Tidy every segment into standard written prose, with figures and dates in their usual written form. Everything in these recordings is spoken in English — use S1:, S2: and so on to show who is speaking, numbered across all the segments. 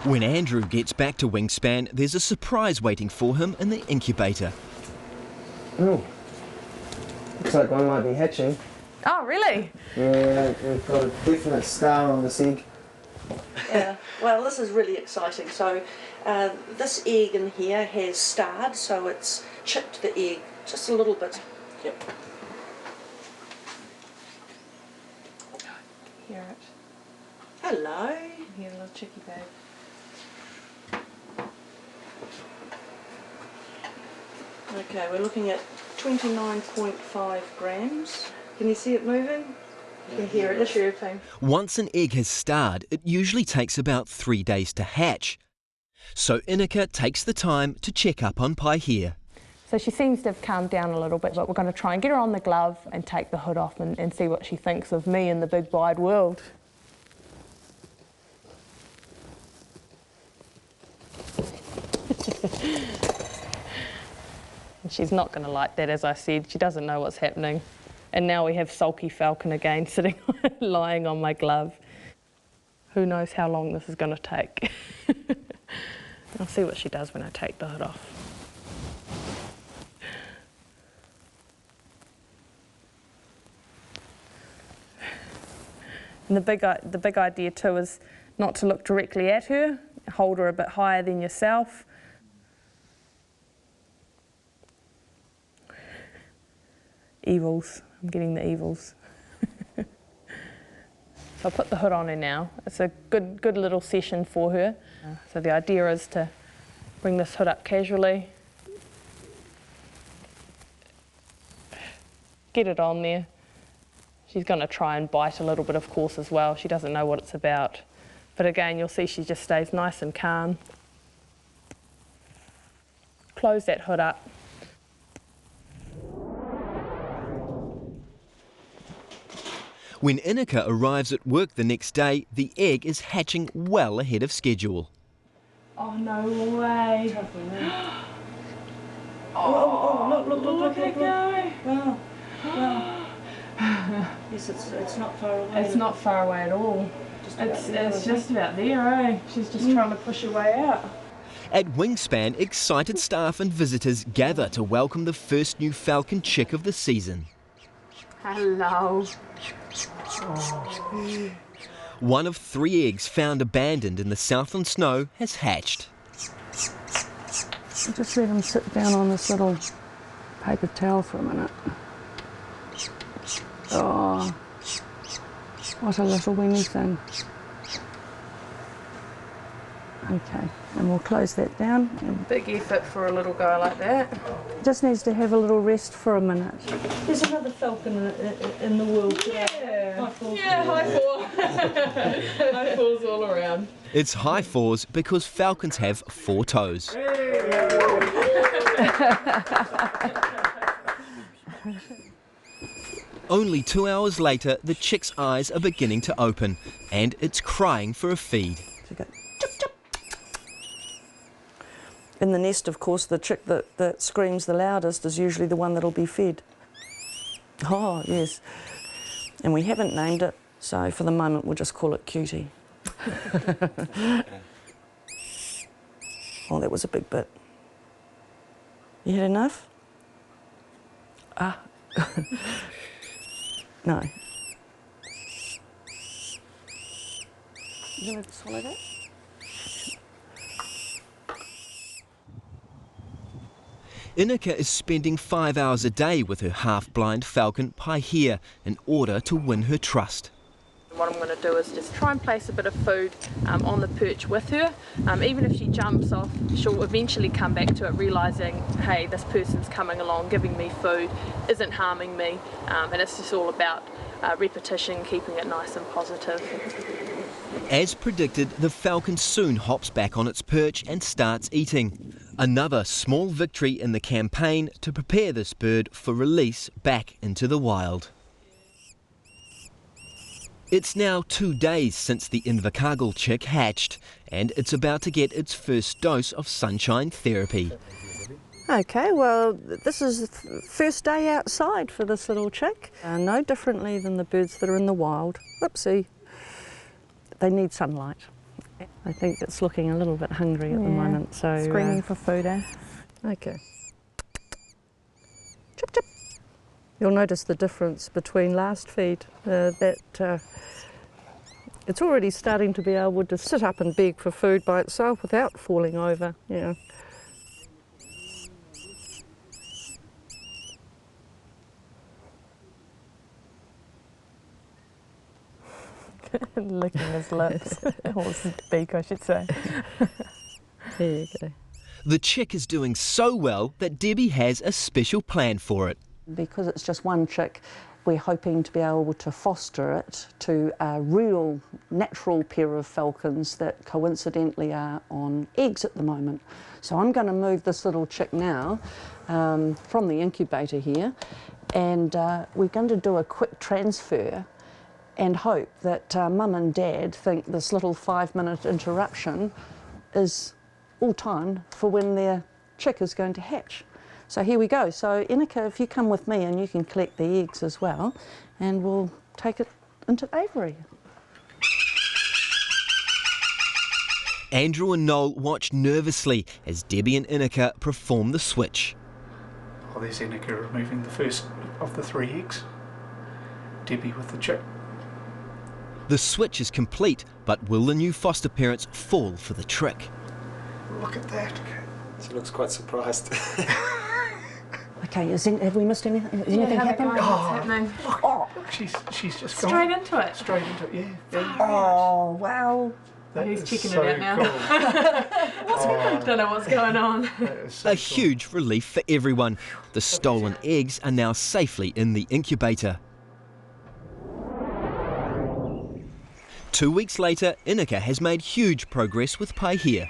S1: When Andrew gets back to Wingspan, there's a surprise waiting for him in the incubator.
S2: Oh, looks like one might be hatching.
S3: Oh, really?
S2: Yeah, we've got a definite star on this egg.
S4: Yeah, well, this is really exciting. So this egg in here has starred, so it's chipped the egg just a little bit. Yep.
S3: Hear it.
S4: Hello.
S3: Hear a little chickie babe.
S4: Okay, we're looking at 29.5 grams. Can you see it moving? You can hear it. This airplane.
S1: Once an egg has starred, it usually takes about 3 days to hatch. So Inika takes the time to check up on Paihia.
S3: So she seems to have calmed down a little bit, but we're going to try and get her on the glove and take the hood off and see what she thinks of me in the big wide world. And she's not going to like that, as I said. She doesn't know what's happening. And now we have sulky falcon again sitting lying on my glove. Who knows how long this is going to take. I'll see what she does when I take the hood off. And the big idea too is not to look directly at her, hold her a bit higher than yourself. Evils, I'm getting the evils. So I'll put the hood on her now. It's a good little session for her. So the idea is to bring this hood up casually, get it on there. She's going to try and bite a little bit, of course, as well. She doesn't know what it's about. But again, you'll see she just stays nice and calm. Close that hood up.
S1: When Inika arrives at work the next day, the egg is hatching well ahead of schedule.
S3: Oh, no way.
S4: Look
S3: at it go.
S4: Wow. Wow. Yes, it's not far away.
S3: It's not far away at all. It's just about there, eh? She's just trying to push her way out.
S1: At Wingspan, excited staff and visitors gather to welcome the first new falcon chick of the season.
S3: Hello.
S1: One of 3 eggs found abandoned in the southland snow has hatched.
S5: I'll just let him sit down on this little paper towel for a minute. Oh, what a little weeny thing. Okay, and we'll close that down.
S3: Big effort for a little guy like that.
S5: Just needs to have a little rest for a minute.
S4: There's another falcon in the world.
S3: Yeah,
S4: High fours.
S3: yeah, high four. High fours all around.
S1: It's high 4s because falcons have 4 toes. Only 2 hours later, the chick's eyes are beginning to open and it's crying for a feed.
S4: In the nest, of course, the chick that screams the loudest is usually the one that'll be fed. Oh, yes. And we haven't named it, so for the moment we'll just call it Cutie. Oh, that was a big bit. You had enough? Ah. No. You want to swallow that?
S1: Inika is spending 5 hours a day with her half-blind falcon Paihia in order to win her trust.
S3: What I'm going to do is just try and place a bit of food on the perch with her. Even if she jumps off, she'll eventually come back to it, realising, hey, this person's coming along, giving me food, isn't harming me, and it's just all about repetition, keeping it nice and positive.
S1: As predicted, the falcon soon hops back on its perch and starts eating. Another small victory in the campaign to prepare this bird for release back into the wild. It's now 2 days since the Invercargill chick hatched, and it's about to get its first dose of sunshine therapy.
S4: Okay, well, this is the first day outside for this little chick. No differently than the birds that are in the wild. Whoopsie. They need sunlight. I think it's looking a little bit hungry at the moment, so...
S5: Screaming for food, eh?
S4: Okay. Chip, chip. You'll notice the difference between last feed, it's already starting to be able to sit up and beg for food by itself without falling over, yeah.
S5: Licking his lips, or his beak, I should say.
S4: There you go.
S1: The chick is doing so well that Debbie has a special plan for it.
S4: Because it's just one chick, we're hoping to be able to foster it to a real, natural pair of falcons that coincidentally are on eggs at the moment. So I'm going to move this little chick now from the incubator here, and we're going to do a quick transfer and hope that Mum and Dad think this little 5-minute interruption is all timed for when their chick is going to hatch. So here we go. So Inika, if you come with me and you can collect the eggs as well, and we'll take it into aviary.
S1: Andrew and Noel watch nervously as Debbie and Inika perform the switch.
S6: Oh, there's Inika removing the first of the 3 eggs. Debbie with the chick.
S1: The switch is complete, but will the new foster parents fall for the trick?
S6: Look at that.
S2: She looks quite surprised.
S4: Okay, have we missed anything? Has anything happened?
S3: What's happening?
S6: Look, she's just
S3: Straight
S6: gone.
S3: into it.
S6: Straight into it, yeah.
S4: Oh, wow.
S6: That
S3: He's
S6: is
S3: checking
S6: so
S3: it out now.
S6: Cool.
S3: Don't know what's going on.
S6: That is so
S1: A
S6: cool.
S1: huge relief for everyone. The stolen eggs are now safely in the incubator. 2 weeks later, Inika has made huge progress with Paihia.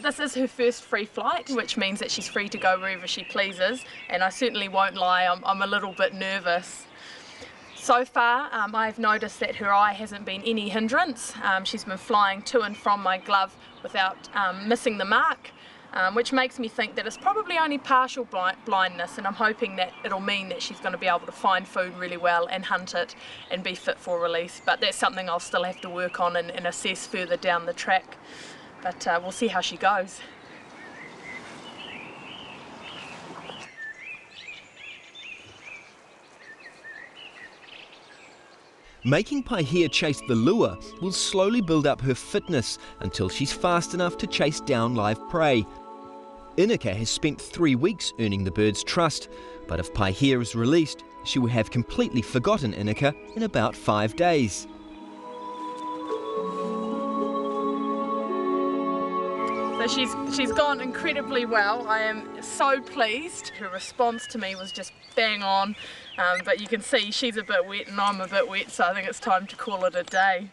S3: This is her first free flight, which means that she's free to go wherever she pleases, and I certainly won't lie, I'm a little bit nervous. So far, I've noticed that her eye hasn't been any hindrance. She's been flying to and from my glove without missing the mark, which makes me think that it's probably only partial blindness, and I'm hoping that it'll mean that she's going to be able to find food really well and hunt it and be fit for release. But that's something I'll still have to work on and assess further down the track. But we'll see how she goes.
S1: Making Paihia chase the lure will slowly build up her fitness until she's fast enough to chase down live prey. Inika has spent 3 weeks earning the bird's trust, but if Paihia is released, she will have completely forgotten Inika in about 5 days.
S3: So she's gone incredibly well. I am so pleased. Her response to me was just bang on, but you can see she's a bit wet and I'm a bit wet, so I think it's time to call it a day.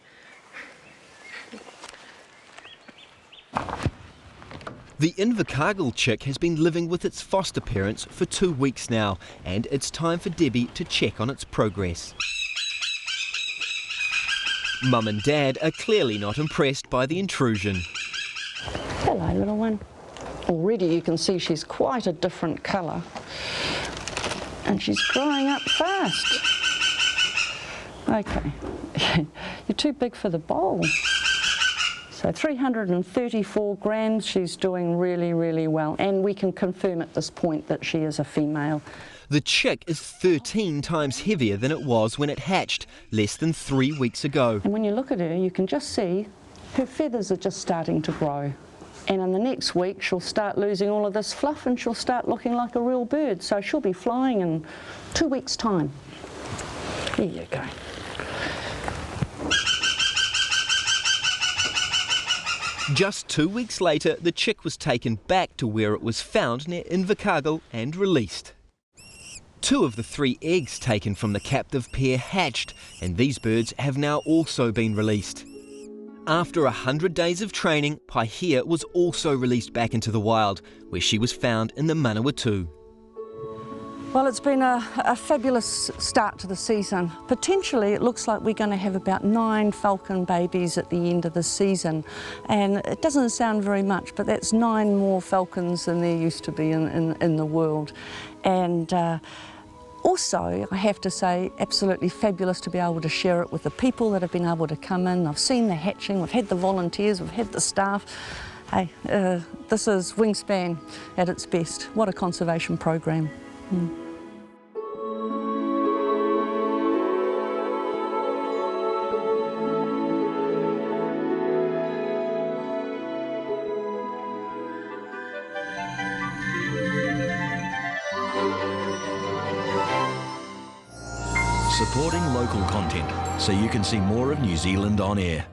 S1: The Invercargill chick has been living with its foster parents for 2 weeks now, and it's time for Debbie to check on its progress. Mum and Dad are clearly not impressed by the intrusion.
S4: Hello, little one. Already you can see she's quite a different colour, and she's growing up fast. Okay, you're too big for the bowl. So 334 grams, she's doing really, really well, and we can confirm at this point that she is a female.
S1: The chick is 13 times heavier than it was when it hatched, less than 3 weeks ago.
S4: And when you look at her, you can just see her feathers are just starting to grow. And in the next week, she'll start losing all of this fluff and she'll start looking like a real bird. So she'll be flying in 2 weeks' time. There you go.
S1: Just 2 weeks later, the chick was taken back to where it was found near Invercargill and released. 2 of the 3 eggs taken from the captive pair hatched, and these birds have now also been released. After 100 days of training, Paihia was also released back into the wild, where she was found in the Manawatu.
S4: Well, it's been a fabulous start to the season. Potentially, it looks like we're going to have about 9 falcon babies at the end of the season. And it doesn't sound very much, but that's 9 more falcons than there used to be in the world. And Also, I have to say, absolutely fabulous to be able to share it with the people that have been able to come in. I've seen the hatching, we've had the volunteers, we've had the staff. Hey, this is Wingspan at its best. What a conservation program.
S7: Supporting local content so you can see more of New Zealand on air.